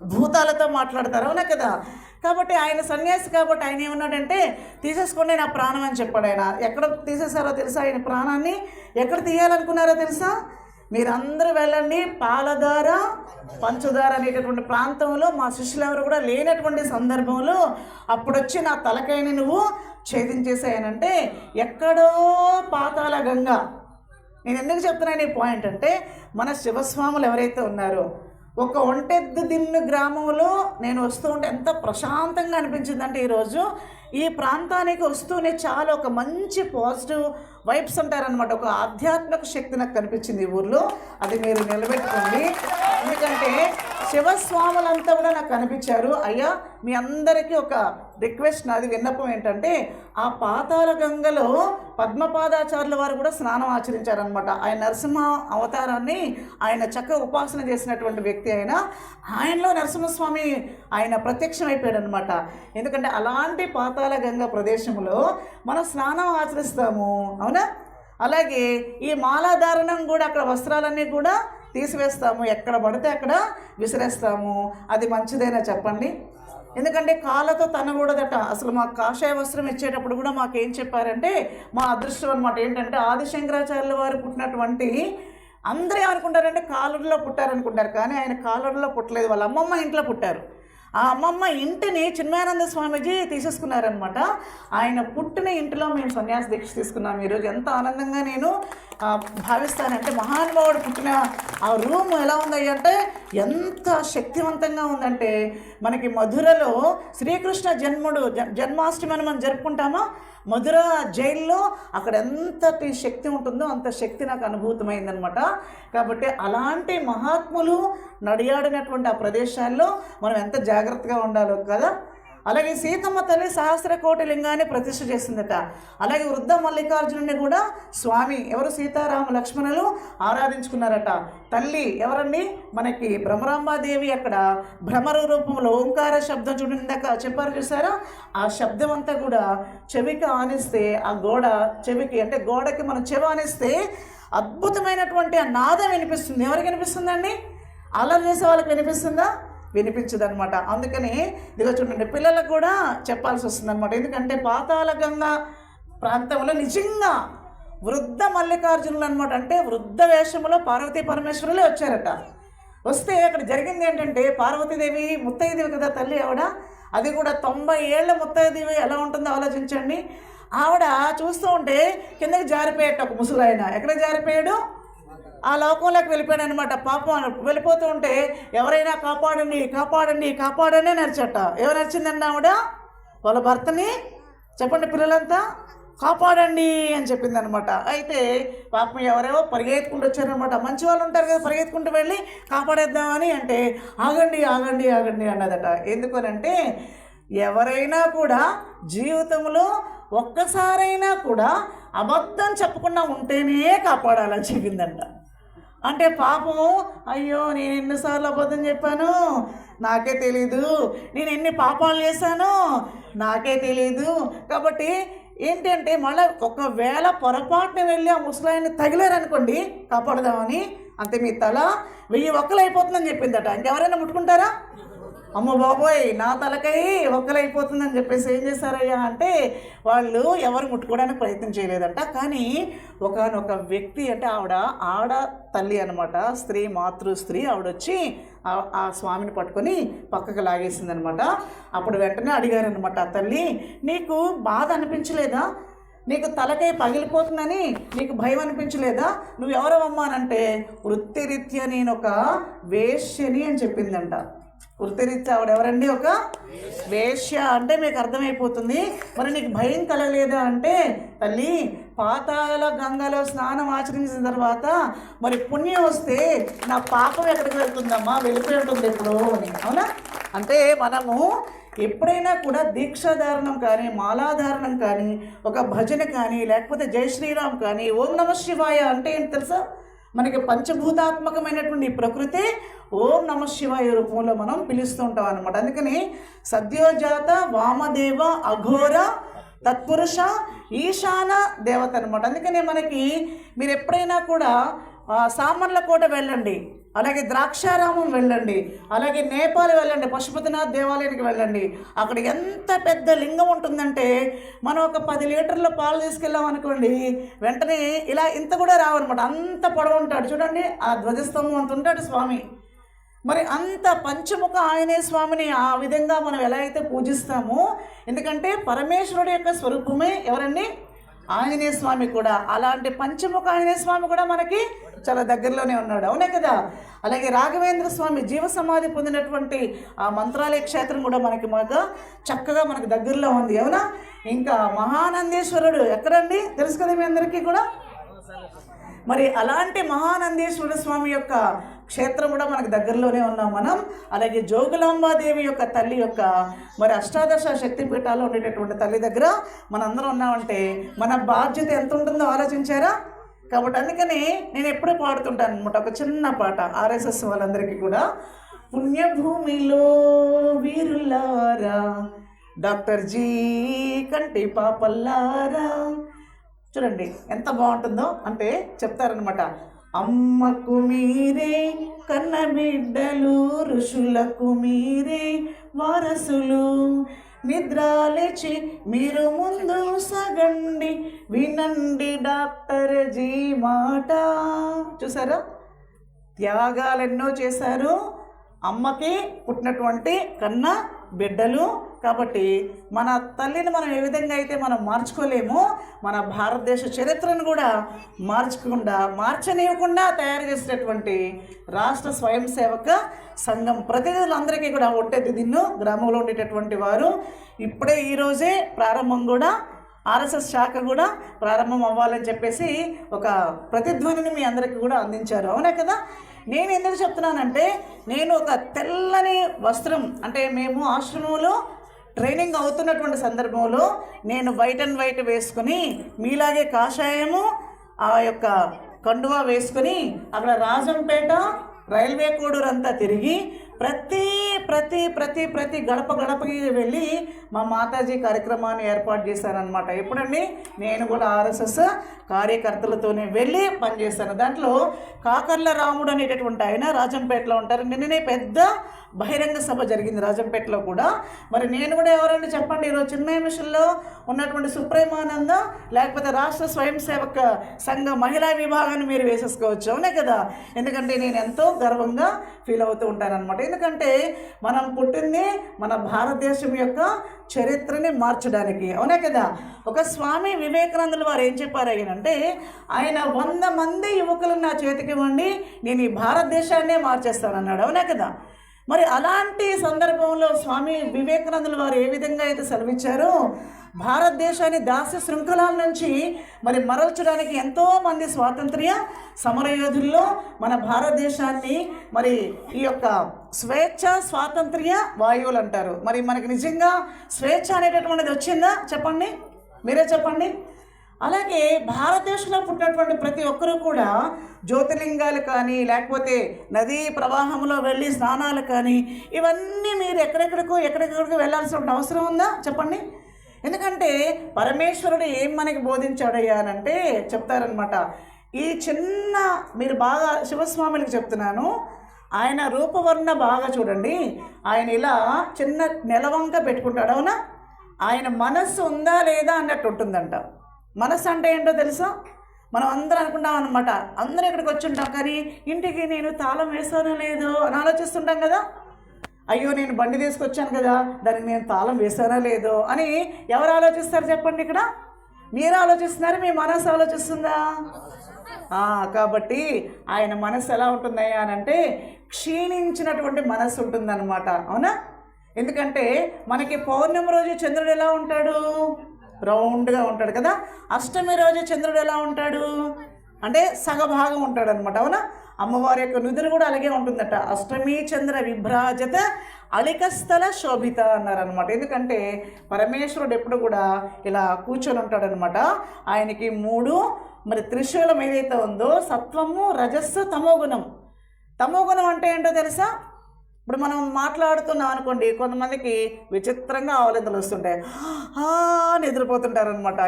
భూతాలతో మాట్లాడతారు, అవునా కదా? కాబట్టి ఆయన సన్యాసి కాబట్టి ఆయన ఏమన్నాడంటే, తీసేసుకోండి నా ప్రాణం అని చెప్పాడు. ఆయన ఎక్కడ తీసేశారో తెలుసా? ఆయన ప్రాణాన్ని ఎక్కడ తీయాలనుకున్నారో తెలుసా? మీరందరూ వెళ్ళండి, పాలధార పంచదార అనేటటువంటి ప్రాంతంలో మా శిష్యులు ఎవరు కూడా లేనటువంటి సందర్భంలో అప్పుడు వచ్చి నా తలకాయని నువ్వు ఛేదించేసాయనంటే, ఎక్కడో పాతాళ గంగ. నేను ఎందుకు చెప్తున్నాను ఈ పాయింట్ అంటే, మన శివస్వాములు ఎవరైతే ఉన్నారో, ఒక ఒంటెద్దు దిన్ను గ్రామంలో నేను వస్తూ ఉంటే ఎంత ప్రశాంతంగా అనిపించిందంటే, ఈరోజు ఈ ప్రాంతానికి వస్తూనే చాలా ఒక మంచి పాజిటివ్ వైబ్స్ ఉంటారనమాట. ఒక ఆధ్యాత్మిక శక్తి నాకు కనిపించింది ఈ ఊర్లో. అది మీరు నిలబెట్టుకోండి. ఎందుకంటే శివస్వాములంతా కూడా నాకు కనిపించారు. అయ్యా, మీ అందరికీ ఒక రిక్వెస్ట్, నాది విన్నపం ఏంటంటే, ఆ పాతాళ గంగలో పద్మపాదాచార్యుల వారు కూడా స్నానం ఆచరించారనమాట. ఆయన నరసింహ అవతారాన్ని ఆయన చక్కగా ఉపాసన చేసినటువంటి వ్యక్తి. ఆయనలో నరసింహస్వామి ఆయన ప్రత్యక్షమైపోయాడు అనమాట. ఎందుకంటే అలాంటి పాతాళ గంగ ప్రదేశంలో మనం స్నానం ఆచరిస్తాము, అవునా? అలాగే ఈ మాలాధారణం కూడా, అక్కడ వస్త్రాలన్నీ కూడా తీసివేస్తాము, ఎక్కడ పడితే అక్కడ విసిరేస్తాము. అది మంచిదేనా చెప్పండి? ఎందుకంటే కాళ్ళతో తనకూడదట. అసలు మాకు కాషాయ వస్త్రం ఇచ్చేటప్పుడు కూడా మాకేం చెప్పారంటే, మా అదృష్టం అనమాట ఏంటంటే, ఆదిశంకరాచార్యుల వారు పుట్టినటువంటి అందరూ ఏమనుకుంటారంటే కాలర్లో పుట్టారనుకుంటారు, కానీ ఆయన కాలర్లో పుట్టలేదు, వాళ్ళ అమ్మమ్మ ఇంట్లో పుట్టారు. ఆ అమ్మమ్మ ఇంటిని చిన్మయానంద స్వామీజీ తీసేసుకున్నారనమాట. ఆయన పుట్టిన ఇంటిలో మేము సన్యాస దీక్ష తీసుకున్నాం. ఈరోజు ఎంత ఆనందంగా నేను భావిస్తానంటే, మహానుభావుడు పుట్టిన ఆ రూమ్ ఎలా ఉందయ్య అంటే ఎంత శక్తివంతంగా ఉందంటే, మనకి మధురలో శ్రీకృష్ణ జన్మాష్టమి అని మనం జరుపుకుంటామో, మధుర జైల్లో అక్కడ ఎంతటి శక్తి ఉంటుందో అంత శక్తి నాకు అనుభూతమైందనమాట. కాబట్టి అలాంటి మహాత్ములు నడియాడినటువంటి ఆ ప్రదేశాల్లో మనం ఎంత జాగ్రత్తగా ఉండాలో కదా. అలాగే సీతమ్మ తల్లి సహస్రకోటి లింగాన్ని ప్రతిష్ఠ చేసిందట. అలాగే వృద్ధ మల్లికార్జునుని కూడా స్వామి ఎవరు సీతారామ లక్ష్మణులు ఆరాధించుకున్నారట. తల్లి ఎవరండి? మనకి భ్రమరాంబాదేవి అక్కడ భ్రమర రూపంలో ఓంకార శబ్దం చూడండి, ఇందాక చెప్పారు చూసారా, ఆ శబ్దం అంతా కూడా చెవికి ఆనిస్తే ఆ చెవికి అంటే గోడకి మనం చెవి ఆనిస్తే అద్భుతమైనటువంటి ఆ నాదం వినిపిస్తుంది. ఎవరికి వినిపిస్తుందండి? అల్లరి చేసే వాళ్ళకి వినిపిస్తుందా? వినిపించదనమాట. అందుకని ఇదిగో చూడండి, పిల్లలకు కూడా చెప్పాల్సి వస్తుంది అనమాట. ఎందుకంటే పాతాళ గంగా ప్రాంతంలో నిజంగా వృద్ధ మల్లికార్జునులు అనమాట, అంటే వృద్ధ వేషంలో పార్వతీ పరమేశ్వరులే వచ్చారట. వస్తే అక్కడ జరిగింది ఏంటంటే, పార్వతీదేవి ముత్తైదేవి కదా తల్లి ఆవిడ, అది కూడా 90 ఏళ్ల ముత్తైదేవి ఎలా ఉంటుందో ఆలోచించండి. ఆవిడ చూస్తూ ఉంటే కిందకి జారిపోయాట ఒక ముసలాయన. ఎక్కడ జారిపోయాడు? ఆ లోకంలోకి వెళ్ళిపోయాడు అనమాట. పాపం వెళ్ళిపోతూ ఉంటే ఎవరైనా కాపాడండి కాపాడండి కాపాడండి నడిచట. ఎవరు నడిచిందండి? ఆవిడ వాళ్ళ భర్తని, చెప్పండి పిల్లలంతా, కాపాడండి అని చెప్పింది అనమాట. అయితే పాపం ఎవరేవో పరిగెత్తుకుంటూ వచ్చారనమాట. మంచి వాళ్ళు ఉంటారు కదా, పరిగెత్తుకుంటూ వెళ్ళి కాపాడేద్దామని అంటే ఆగండి ఆగండి ఆగండి అన్నదట. ఎందుకనంటే ఎవరైనా కూడా జీవితంలో ఒక్కసారైనా కూడా అబద్ధం చెప్పకుండా ఉంటేనే కాపాడాలని చెప్పిందంట. అంటే పాపం, అయ్యో నేను ఎన్నిసార్లు అబద్ధం చెప్పాను నాకే తెలీదు, నేను ఎన్ని పాపాలు చేశాను నాకే తెలీదు. కాబట్టి ఏంటంటే మళ్ళీ ఒకవేళ పొరపాటున వెళ్ళి ఆ ముసలాయన్ని తగిలారనుకోండి కాపాడదామని, అంతే మీ తల 1000 ఒక్కలు అయిపోతుందని చెప్పిందట. ఇంకెవరైనా ముట్టుకుంటారా? అమ్మ బాబోయ్ నా తలకై ఒక్కలైపోతుందని చెప్పేసి ఏం చేశారయ్యా అంటే వాళ్ళు ఎవరు ముట్టుకోవడానికి ప్రయత్నం చేయలేదంట. కానీ ఒకనొక వ్యక్తి, అంటే ఆవిడ తల్లి అనమాట, స్త్రీ, మాతృస్త్రీ, ఆవిడొచ్చి ఆ స్వామిని పట్టుకొని పక్కకు లాగేసిందనమాట. అప్పుడు వెంటనే అడిగారనమాట, ఆ తల్లి నీకు బాధ అనిపించలేదా? నీకు తలకై పగిలిపోతుందని నీకు భయం అనిపించలేదా? నువ్వు ఎవరవమ్మా అనంటే వృత్తిరీత్యా నేను ఒక వేశ్యని అని చెప్పిందంట. వృత్తిరీత్యా ఆవిడ ఎవరండి? ఒక వేశ్య అంటే మీకు అర్థమైపోతుంది. మరి నీకు భయం కలగలేదా అంటే, తల్లి పాతాళ గంగలో స్నానం ఆచరించిన తర్వాత మరి పుణ్యం వస్తే నా పాపం ఎక్కడికి వెళ్తుందమ్మా? వెళ్ళిపోయి ఉంటుంది ఎప్పుడో అని. అవునా? అంటే మనము ఎప్పుడైనా కూడా దీక్షాధారణం కానీ, మాలాధారణం కానీ, ఒక భజన కానీ, లేకపోతే జై శ్రీరామ్ కానీ, ఓం నమ శివాయ అంటే ఏంటి తెలుసా? మనకి పంచభూతాత్మకమైనటువంటి ప్రకృతి ఓం నమ శివాయ రూపంలో మనం పిలుస్తూ ఉంటాం అనమాట. అందుకని సద్యోజాత వామదేవ అఘోర తత్పురుష ఈశాన దేవత అనమాట. అందుకని మనకి మీరు ఎప్పుడైనా కూడా సామర్లకోట వెళ్ళండి, అలాగే ద్రాక్షారామం వెళ్ళండి, అలాగే నేపాల్ వెళ్ళండి, పశుపతినాథ్ దేవాలయానికి వెళ్ళండి. అక్కడ ఎంత పెద్ద లింగం ఉంటుందంటే మనం ఒక 10 లీటర్ల పాలు తీసుకెళ్ళాం అనుకోండి, వెంటనే ఇలా ఇంత కూడా రావన్నమాట. అంత పొడవు ఉంటాడు చూడండి, ఆ ధ్వజస్తంభం అంత ఉంటాడు స్వామి. మరి అంత పంచముఖ ఆంజనేయ స్వామిని ఆ విధంగా మనం ఎలా అయితే పూజిస్తామో, ఎందుకంటే పరమేశ్వరుడు యొక్క స్వరూపమే ఎవరండి? ఆంజనేయ స్వామి కూడా. అలాంటి పంచముఖ ఆంజనేయ స్వామి కూడా మనకి చాలా దగ్గరలోనే ఉన్నాడు. అవునే కదా? అలాగే రాఘవేంద్ర స్వామి జీవ సమాధి పొందినటువంటి ఆ మంత్రాలయ క్షేత్రం కూడా మనకి చక్కగా మనకి దగ్గరలో ఉంది. అవునా? ఇంకా మహానందేశ్వరుడు ఎక్కడండి? తెలుసు కదా మీ అందరికీ కూడా. మరి అలాంటి మహానందేశ్వర స్వామి యొక్క క్షేత్రం కూడా మనకు దగ్గరలోనే ఉన్నాం మనం. అలాగే జోగులాంబాదేవి యొక్క తల్లి యొక్క మరి అష్టాదశ శక్తిపీఠాల్లో ఉండేటటువంటి తల్లి దగ్గర మనందరం ఉన్నామంటే మన బాధ్యత ఎంత ఉంటుందో ఆలోచించారా? కాబట్టి అందుకని నేను ఎప్పుడూ పాడుతుంటాను అనమాట ఒక చిన్న పాట ఆర్ఎస్ఎస్ వాళ్ళందరికీ కూడా. పుణ్యభూమిలో వీరులారా, డాక్టర్ జీ కంటి పాపల్లారా. చూడండి ఎంత బాగుంటుందో. అంటే చెప్తారనమాట, అమ్మకు మీరే కన్న బిడ్డలు, ఋషులకు మీరే వారసులు, నిద్రాలేచి మీరు ముందు సగండి, వినండి డాక్టర్ జీ మాట. చూసారా? త్యాగాలు ఎన్నో చేశారు, అమ్మకి పుట్టినటువంటి కన్న బిడ్డలు. కాబట్టి మన తల్లిని మనం ఏ విధంగా అయితే మనం మార్చుకోలేమో, మన భారతదేశ చరిత్రను కూడా మార్చనివ్వకుండా తయారు చేసినటువంటి రాష్ట్ర స్వయం సేవక సంఘం ప్రతినిధులందరికీ కూడా ఒట్టెత్తి దిన్ను గ్రామంలో ఉండేటటువంటి వారు ఇప్పుడే ఈరోజే ప్రారంభం కూడా ఆర్ఎస్ఎస్ శాఖ కూడా ప్రారంభం అవ్వాలని చెప్పేసి ఒక ప్రతిధ్వనిని మీ అందరికీ కూడా అందించారు. అవునా కదా? నేను ఎందుకు చెప్తున్నానంటే, నేను ఒక తెల్లని వస్త్రం, అంటే మేము ఆశ్రమంలో ట్రైనింగ్ అవుతున్నటువంటి సందర్భంలో నేను వైట్ అండ్ వైట్ వేసుకొని, మీలాగే కాషాయము ఆ యొక్క కండువా వేసుకొని అక్కడ రాజంపేట రైల్వే కోడూరు అంతా తిరిగి ప్రతి ప్రతి ప్రతి ప్రతి గడప గడపకి వెళ్ళి మా మాతాజీ కార్యక్రమాన్ని ఏర్పాటు చేశానన్నమాట. ఎప్పుడండి? నేను కూడా ఆర్ఎస్ఎస్ కార్యకర్తలతోనే వెళ్ళి పనిచేశాను. దాంట్లో కాకర్ల రాముడు అనేటటువంటి ఆయన రాజంపేటలో ఉంటారు. నిన్ననే పెద్ద బహిరంగ సభ జరిగింది రాజంపేటలో కూడా. మరి నేను కూడా ఎవరండి చెప్పండి? ఈరోజు చిన్మయ మిషన్లో ఉన్నటువంటి సుప్రేమానంద, లేకపోతే రాష్ట్ర స్వయం సేవక సంఘ మహిళా విభాగాన్ని మీరు వేసేసుకోవచ్చు. అవునే కదా? ఎందుకంటే నేను ఎంతో గర్వంగా ఫీల్ అవుతూ ఉంటానన్నమాట. ఎందుకంటే మనం పుట్టింది మన భారతదేశం యొక్క చరిత్రని మార్చడానికి. అవునే కదా? ఒక స్వామి వివేకానందుల వారు ఏం చెప్పారంటే, ఆయన 100 మంది యువకులను నా చేతికి ఇవ్వండి, నేను ఈ భారతదేశాన్నే మార్చేస్తానన్నాడు. అవునా కదా? మరి అలాంటి సందర్భంలో స్వామి వివేకానందుల వారు ఏ విధంగా అయితే సెలవిచ్చారో, భారతదేశాన్ని దాస్య శృంఖలాల నుంచి మరి మరల్చడానికి ఎంతోమంది స్వాతంత్ర్య సమరయోధుల్లో మన భారతదేశాన్ని మరి ఈ యొక్క స్వేచ్ఛ స్వాతంత్ర్య వాయువులు అంటారు. మరి మనకి నిజంగా స్వేచ్ఛ అనేటటువంటిది వచ్చిందా? చెప్పండి, మీరే చెప్పండి. అలాగే భారతదేశంలో పుట్టినటువంటి ప్రతి ఒక్కరూ కూడా జ్యోతిర్లింగాలు కానీ, లేకపోతే నదీ ప్రవాహంలో వెళ్ళి స్నానాలు కానీ, ఇవన్నీ మీరు ఎక్కడెక్కడికో వెళ్ళాల్సిన అవసరం ఉందా? చెప్పండి. ఎందుకంటే పరమేశ్వరుడు ఏం మనకి బోధించాడయ్యా అనంటే చెప్తారనమాట. ఈ చిన్న మీరు బాగా శివస్వామికి చెప్తున్నాను, ఆయన రూపవర్ణ బాగా చూడండి. ఆయన ఇలా చిన్న నెలవంక పెట్టుకుంటాడు. అవునా? ఆయన మనస్సు ఉందా లేదా అన్నట్టు ఉంటుందంట. మనస్సు అంటే ఏంటో తెలుసా? మనం అందరం అనుకుంటాం అనమాట, అందరూ ఇక్కడికి వచ్చి ఉంటాం కానీ ఇంటికి నేను తాళం వేసానో లేదో అని ఆలోచిస్తుంటాం కదా. అయ్యో నేను బండి తీసుకొచ్చాను కదా, దానికి నేను తాళం వేసానో లేదో అని ఎవరు ఆలోచిస్తారు చెప్పండి? ఇక్కడ మీరు ఆలోచిస్తున్నారు, మీ మనసు ఆలోచిస్తుందా? కాబట్టి ఆయన మనసు ఎలా ఉంటుందయ్యా అని అంటే క్షీణించినటువంటి మనసు ఉంటుందన్నమాట. అవునా? ఎందుకంటే మనకి పౌర్ణమి రోజు చంద్రుడు ఎలా ఉంటాడు? రౌండ్గా ఉంటాడు కదా. అష్టమి రోజు చంద్రుడు ఎలా ఉంటాడు అంటే సగభాగం ఉంటాడు అనమాట. అవునా? అమ్మవారి యొక్క నుదురు కూడా అలాగే ఉంటుందట. అష్టమి చంద్ర విభ్రాజత అలికస్థల శోభిత అన్నారనమాట. ఎందుకంటే పరమేశ్వరుడు ఎప్పుడు కూడా ఇలా కూర్చొని ఉంటాడనమాట. ఆయనకి 3 మరి త్రిశూలం ఏదైతే ఉందో సత్వము, రజస్సు, తమోగుణం. తమోగుణం అంటే ఏంటో తెలుసా? ఇప్పుడు మనం మాట్లాడుతున్నాం అనుకోండి, కొంతమందికి విచిత్రంగా ఆవలింతలు వస్తుంటాయి, నిద్రపోతుంటారనమాట.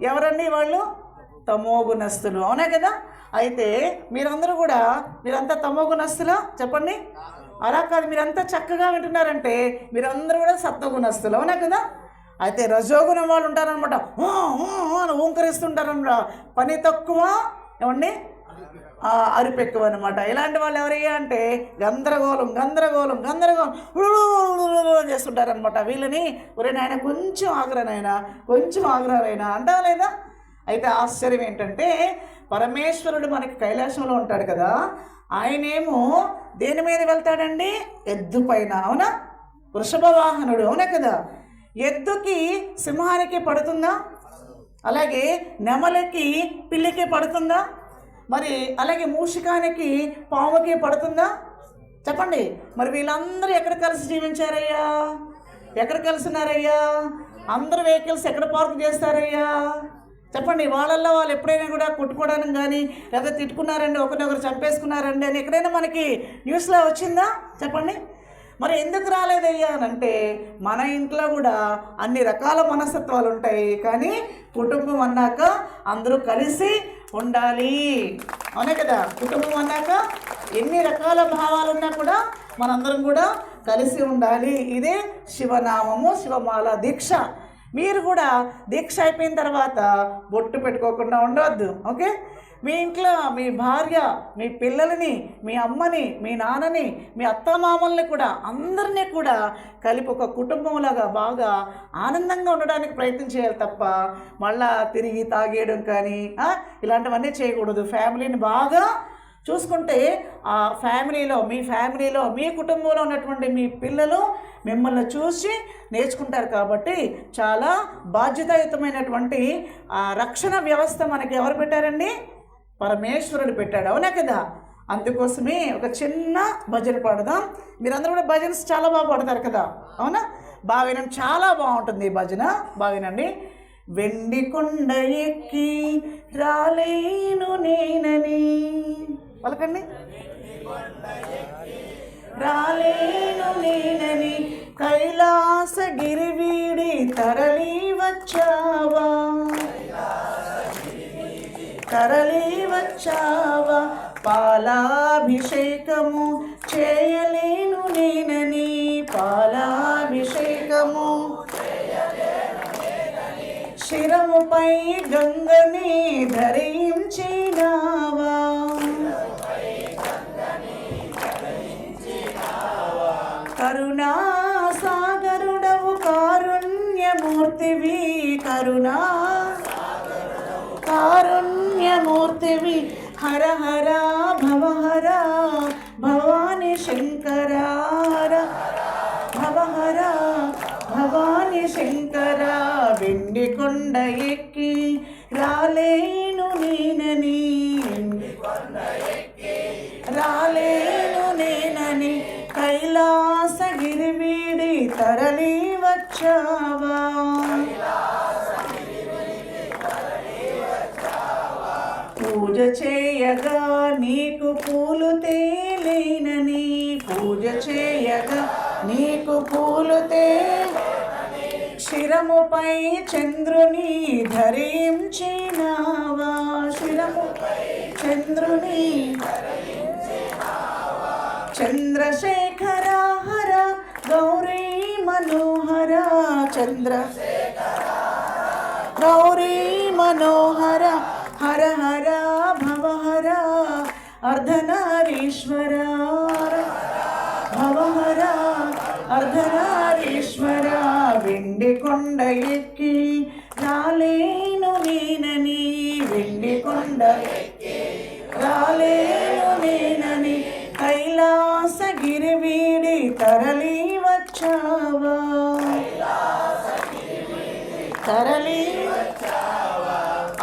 ఎవరండి వాళ్ళు? తమోగుణస్తులు. అవునా కదా? అయితే మీరంతా తమోగుణస్తులా? చెప్పండి. అలా కాదు, మీరంతా చక్కగా వింటున్నారంటే మీరందరూ కూడా సత్వగుణస్తులు. అవునా కదా? అయితే రజోగుణం వాళ్ళు ఉంటారనమాట, ఊంకరిస్తుంటారనమాట. పని తక్కువ, ఏమండి అరిపెక్కువ అనమాట. ఇలాంటి వాళ్ళు ఎవరయ్యా అంటే గందరగోళం చేస్తుంటారనమాట. వీళ్ళని ఒరే నాయన కొంచెం ఆగ్రహనైనా అంటావా లేదా? అయితే ఆశ్చర్యం ఏంటంటే పరమేశ్వరుడు మనకి కైలాసంలో ఉంటాడు కదా, ఆయనేమో దేని మీద వెళ్తాడండి? ఎద్దు పైన. అవునా? వృషభ వాహనుడు. అవునా కదా? ఎద్దుకి సింహానికి పడుతుందా? అలాగే నెమలికి పిల్లికి పడుతుందా? మరి అలాగే మూషికానికి పాముకి పడుతుందా? చెప్పండి. మరి వీళ్ళందరూ ఎక్కడ కలిసి జీవించారయ్యా? ఎక్కడ కలిసి ఉన్నారయ్యా? అందరు వెహికల్స్ ఎక్కడ పార్క్ చేస్తారయ్యా? చెప్పండి. వాళ్ళల్లో వాళ్ళు ఎప్పుడైనా కూడా కొట్టుకోవడానికి కానీ, లేదా తిట్టుకున్నారండి, ఒకరినొకరు చంపేసుకున్నారండి అని ఎక్కడైనా మనకి న్యూస్లో వచ్చిందా? చెప్పండి. మరి ఎందుకు రాలేదయ్యా అని అంటే మన ఇంట్లో కూడా అన్ని రకాల మనస్తత్వాలు ఉంటాయి, కానీ కుటుంబం అన్నాక అందరూ కలిసి ఉండాలి. అవునే కదా? కుటుంబం అన్నాక ఎన్ని రకాల భావాలు ఉన్నా కూడా మనందరం కూడా కలిసి ఉండాలి. ఇదే శివనామము, శివమాల దీక్ష. మీరు కూడా దీక్ష అయిపోయిన తర్వాత బొట్టు పెట్టుకోకుండా ఉండవద్దు. ఓకే? మీ ఇంట్లో మీ భార్య, మీ పిల్లలని, మీ అమ్మని, మీ నాన్నని, మీ అత్తమామల్ని కూడా అందరినీ కూడా కలిపి ఒక కుటుంబంలాగా బాగా ఆనందంగా ఉండడానికి ప్రయత్నం చేయాలి తప్ప మళ్ళా తిరిగి తాగేయడం కానీ ఇలాంటివన్నీ చేయకూడదు. ఫ్యామిలీని బాగా చూసుకుంటే ఆ ఫ్యామిలీలో మీ కుటుంబంలో ఉన్నటువంటి మీ పిల్లలు మిమ్మల్ని చూసి నేర్చుకుంటారు. కాబట్టి చాలా బాధ్యతాయుతమైనటువంటి ఆ రక్షణ వ్యవస్థ మనకి ఎవరు పెట్టారండి? పరమేశ్వరుడు పెట్టాడు, అవునా కదా? అందుకోసమే ఒక చిన్న భజన పాడదాం. మీరందరూ కూడా భజన్స్ చాలా బాగా పాడతారు కదా, అవునా? బాగా వినండి, చాలా బాగుంటుంది ఈ భజన, బాగా వినండి. వెండి కొండ ఎక్కి రాలేను నేనని, పలకండి. రాలేను నేనని కైలాసగిరి వీడి తరలి వచ్చావా, పాలాభిషేకము చేయలేను నేనని, పాలాభిషేకము శిరముపై గంగని ధరించినావా, కరుణా సాగరుడవు కారుణ్యమూర్తివి, కారుణ్యమూర్తివి, హర హర భవహర భవాని శంకర, భవహర భవాని శంకర. వెండి కొండ ఎక్కి రాలేను నేనని, రాలేను నేనని కైలాసగిరి వీడి తరలి వచ్చావా, పూజ చేయగా నీకు పూలు తేలేనని, పూజ చేయగా నీకు పూలు శిరముపై చంద్రుని ధరించినావా, శిరముపై చంద్రుని చంద్రశేఖర హర గౌరీ మనోహర, గౌరీ మనోహర, హర హర భవహర అర్ధనారీశ్వర, భవహర అర్ధనారీశ్వర. వెండి కొండ ఎక్కి రాలేను నేనని, వెండి కొండ ఎక్కి రాలేను నేనని కైలాసగిరి వీడి తరలి వచ్చావా, తరలి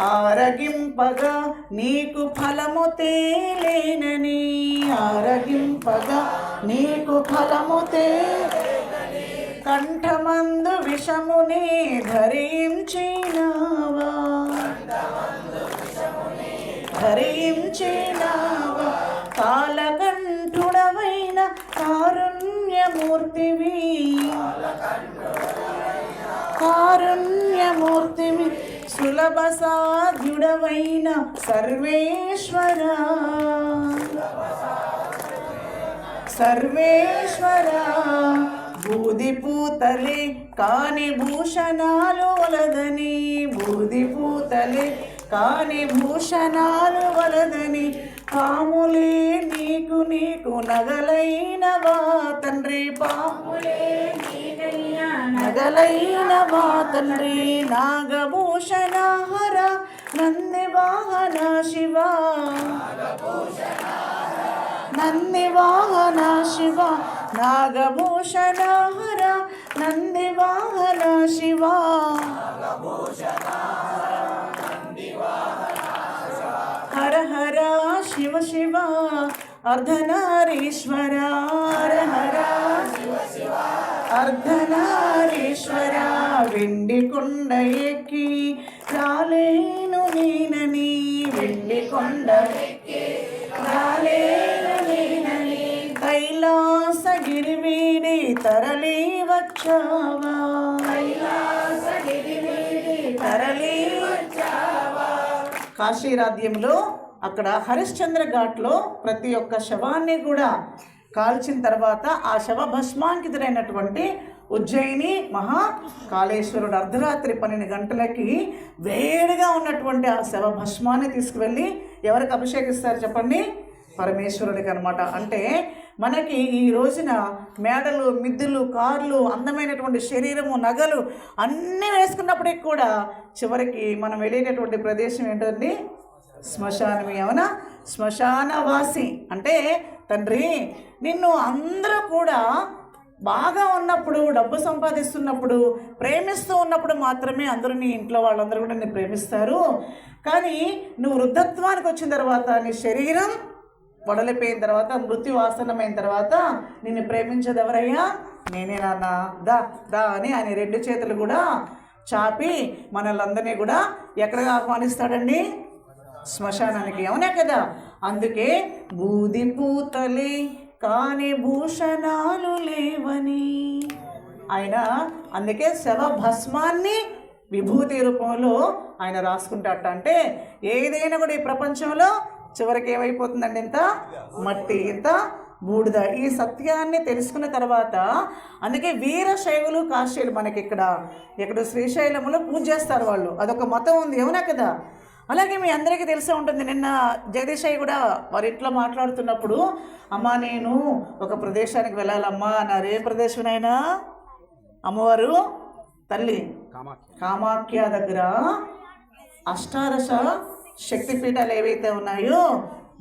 ఆరగింపగా నీకు ఫలము తేలేనని, ఆరగింపగా నీకు ఫలము కంఠమందు విషముని ధరించినావా, ధరించినావా, కాలకంఠుడవైన కారుణ్యమూర్తివి, కారుణ్యమూర్తివి, సులభ సాధ్యుడవైన సర్వేశ్వర, సర్వేశ్వర. బూది పూతలే కాని భూషణాలు వలదని, బూది పూతలే కాని భూషణాలు వలదని పాములే నీకు నీకు నగలైనవా తండ్రి, పాములే నగలైనవా తండ్రి. నాగభూషణ హర నంది వాహన శివ, నంది వాహన శివ, నాగభూషణ హర నంది వాహన శివ, హర హర శివ శివ అర్ధనారీశ్వర, హర హర అర్ధనారీశ్వర. వెండి కొండ ఎక్కి రాలేను నేనని, వెండి కొండ ఎక్కి రాలేను నేనని కైలాసగిరి వీడి తరలి వచ్చావా, కైలాసగిరి వీడి తరలి వచ్చావా. కాశీరాధ్యంలో అక్కడ హరిశ్చంద్ర ఘాట్లో ప్రతి ఒక్క శవాన్ని కూడా కాల్చిన తర్వాత ఆ శవ భస్మాంకితుడైనటువంటి ఉజ్జయిని మహాకాళేశ్వరుడు అర్ధరాత్రి 12 గంటలకి వేడిగా ఉన్నటువంటి ఆ శవ భస్మాన్ని తీసుకువెళ్ళి ఎవరికి అభిషేకిస్తారు చెప్పండి? పరమేశ్వరుడికి అనమాట. అంటే మనకి ఈ రోజున మేడలు, మిద్దెలు, కార్లు, అందమైనటువంటి శరీరము, నగలు అన్నీ వేసుకున్నప్పటికి కూడా చివరికి మనం వెళ్ళేటటువంటి ప్రదేశం ఏంటండి? శ్మశానం. ఏమన్నా శ్మశానవాసి అంటే తండ్రి నిన్ను అందరూ కూడా బాగా ఉన్నప్పుడు, డబ్బు సంపాదిస్తున్నప్పుడు, ప్రేమిస్తూ ఉన్నప్పుడు మాత్రమే అందరూ నీ ఇంట్లో వాళ్ళందరూ కూడా నిన్ను ప్రేమిస్తారు. కానీ నువ్వు వృద్ధత్వానికి వచ్చిన తర్వాత నీ శరీరం వడలిపోయిన తర్వాత, మృత్యువాసనమైన తర్వాత నిన్ను ప్రేమించేది ఎవరయ్యా? నేనే నాన్న, దా దా అని ఆయన 2 చేతులు కూడా చాపి మనల్ని కూడా ఎక్కడికి ఆహ్వానిస్తాడండి? శ్మశానానికి. అవునా కదా? అందుకే బూది పూతలే కానీ భూషణాలు లేవని ఆయన, అందుకే శవ భస్మాన్ని విభూతి రూపంలో ఆయన రాసుకుంటాట. అంటే ఏదైనా కూడా ఈ ప్రపంచంలో చివరికి ఏమైపోతుందండి? ఇంత మట్టి, ఇంత బూడిద. ఈ సత్యాన్ని తెలుసుకున్న తర్వాత అందుకే వీరశైవులు, కాశ్యులు మనకి ఇక్కడ శ్రీశైలంలో పూజ చేస్తారు వాళ్ళు. అదొక మతం ఉంది. అవునా కదా? అలాగే మీ అందరికీ తెలిసే ఉంటుంది. నిన్న జగదీశయ్య కూడా వారి ఇంట్లో మాట్లాడుతున్నప్పుడు, అమ్మ నేను ఒక ప్రదేశానికి వెళ్ళాలమ్మా అన్నారు. ఏ ప్రదేశమైనా? అమ్మవారు తల్లి కామాఖ్య దగ్గర అష్టాదశ శక్తిపీఠాలు ఏవైతే ఉన్నాయో,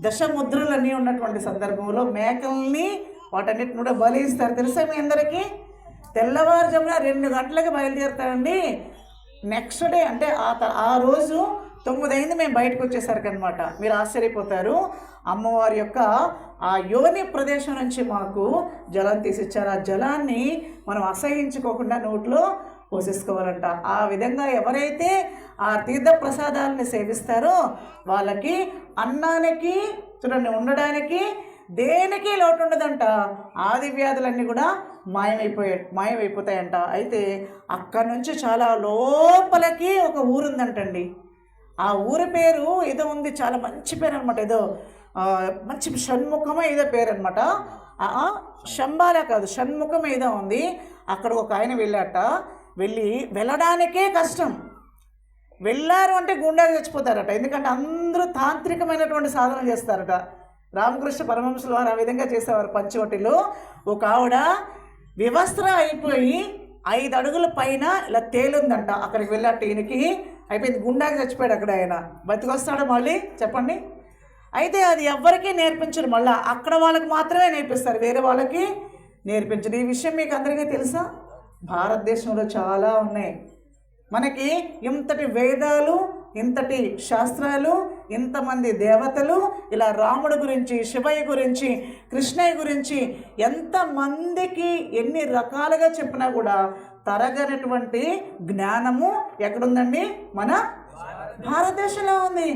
దశముద్రలన్నీ ఉన్నటువంటి సందర్భంలో మేకల్ని వాటన్నిటిని కూడా బలిస్తారు. తెలుసా మీ అందరికీ? తెల్లవారుజామున 2 గంటలకు బయలుదేరుతారండి. నెక్స్ట్ డే అంటే ఆ రోజు 9 అయింది మేము బయటకు వచ్చేసరికి అనమాట. మీరు ఆశ్చర్యపోతారు. అమ్మవారి యొక్క ఆ యోని ప్రదేశం నుంచి మాకు జలం తీసిచ్చారు. ఆ జలాన్ని మనం అసహించుకోకుండా నోట్లో పోసేసుకోవాలంట. ఆ విధంగా ఎవరైతే ఆ తీర్థ ప్రసాదాలని సేవిస్తారో వాళ్ళకి అన్నానికి చూడండి, ఉండడానికి దేనికి లోటు ఉండదంట. ఆది వ్యాధులన్నీ కూడా మాయమైపోతాయంట. అయితే అక్కడ నుంచి చాలా లోపలికి ఒక ఊరుందంటండి. ఆ ఊరి పేరు ఏదో ఉంది, చాలా మంచి పేరు అనమాట. ఏదో మంచి షణ్ముఖమో ఏదో పేరు అనమాట. శంబాల కాదు, షణ్ముఖం ఏదో ఉంది. అక్కడ ఒక ఆయన వెళ్ళడానికే కష్టం. వెళ్ళారు అంటే గుండాగా చచ్చిపోతారట. ఎందుకంటే అందరూ తాంత్రికమైనటువంటి సాధన చేస్తారట. రామకృష్ణ పరమహంసుల వారు ఆ విధంగా చేసేవారు. పంచవటిలో ఒక ఆవిడ వివస్త్ర అయిపోయి 5 అడుగుల పైన ఇలా తేలుందంట. అక్కడికి వెళ్ళాట. ఈయనకి అయిపోయింది, గుండాకి చచ్చిపోయాడు. అక్కడ ఆయన బతికొస్తాడు మళ్ళీ చెప్పండి. అయితే అది ఎవ్వరికీ నేర్పించరు. మళ్ళీ అక్కడ వాళ్ళకి మాత్రమే నేర్పిస్తారు, వేరే వాళ్ళకి నేర్పించరు. ఈ విషయం మీకు అందరికీ తెలుసా? భారతదేశంలో చాలా ఉన్నాయి. మనకి ఇంతటి వేదాలు, ఇంతటి శాస్త్రాలు, ఇంతమంది దేవతలు, ఇలా రాముడి గురించి, శివయ్య గురించి, కృష్ణయ్య గురించి ఎంతమందికి ఎన్ని రకాలుగా చెప్పినా కూడా తరగనటువంటి జ్ఞానము ఎక్కడుందండి? మన భారతదేశంలో ఉంది.